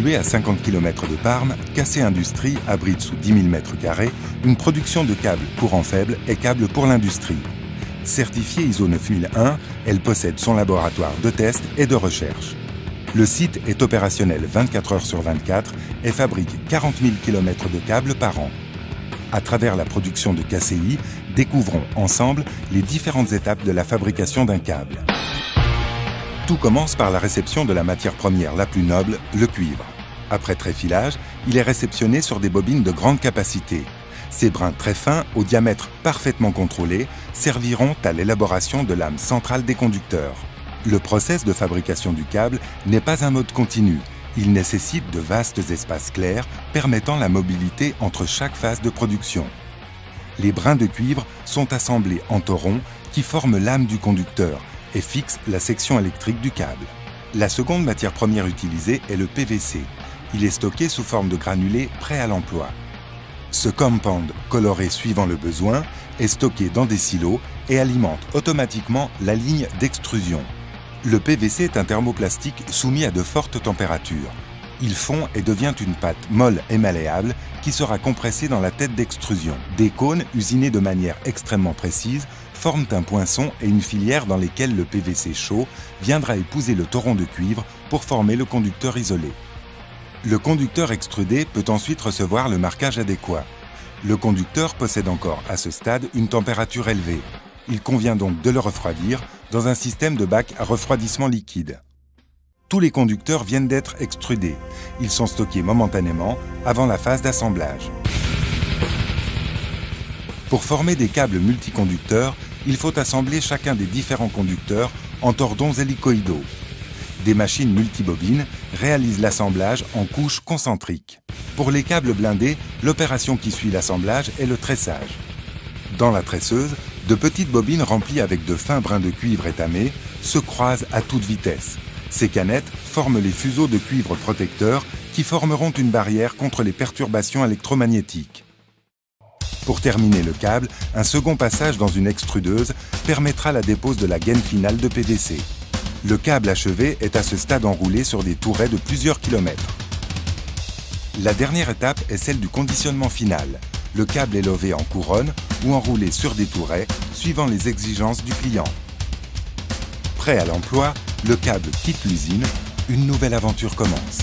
Situé à 50 km de Parme, Cassé Industries abrite sous 10 000 m² une production de câbles courant faible et câbles pour l'industrie. Certifiée ISO 9001, elle possède son laboratoire de test et de recherche. Le site est opérationnel 24 heures sur 24 et fabrique 40 000 km de câbles par an. À travers la production de KCI, découvrons ensemble les différentes étapes de la fabrication d'un câble. Tout commence par la réception de la matière première la plus noble, le cuivre. Après tréfilage, il est réceptionné sur des bobines de grande capacité. Ces brins très fins, au diamètre parfaitement contrôlé, serviront à l'élaboration de l'âme centrale des conducteurs. Le process de fabrication du câble n'est pas un mode continu. Il nécessite de vastes espaces clairs permettant la mobilité entre chaque phase de production. Les brins de cuivre sont assemblés en torons qui forment l'âme du conducteur et fixent la section électrique du câble. La seconde matière première utilisée est le PVC. Il est stocké sous forme de granulés prêts à l'emploi. Ce compound, coloré suivant le besoin, est stocké dans des silos et alimente automatiquement la ligne d'extrusion. Le PVC est un thermoplastique soumis à de fortes températures. Il fond et devient une pâte molle et malléable qui sera compressée dans la tête d'extrusion. Des cônes usinés de manière extrêmement précise forment un poinçon et une filière dans lesquelles le PVC chaud viendra épouser le toron de cuivre pour former le conducteur isolé. Le conducteur extrudé peut ensuite recevoir le marquage adéquat. Le conducteur possède encore à ce stade une température élevée. Il convient donc de le refroidir dans un système de bac à refroidissement liquide. Tous les conducteurs viennent d'être extrudés. Ils sont stockés momentanément avant la phase d'assemblage. Pour former des câbles multiconducteurs, il faut assembler chacun des différents conducteurs en tordons hélicoïdaux. Des machines multibobines réalisent l'assemblage en couches concentriques. Pour les câbles blindés, l'opération qui suit l'assemblage est le tressage. Dans la tresseuse, de petites bobines remplies avec de fins brins de cuivre étamés se croisent à toute vitesse. Ces canettes forment les fuseaux de cuivre protecteurs qui formeront une barrière contre les perturbations électromagnétiques. Pour terminer le câble, un second passage dans une extrudeuse permettra la dépose de la gaine finale de PVC. Le câble achevé est à ce stade enroulé sur des tourets de plusieurs kilomètres. La dernière étape est celle du conditionnement final. Le câble est lové en couronne ou enroulé sur des tourets, suivant les exigences du client. Prêt à l'emploi, le câble quitte l'usine, une nouvelle aventure commence.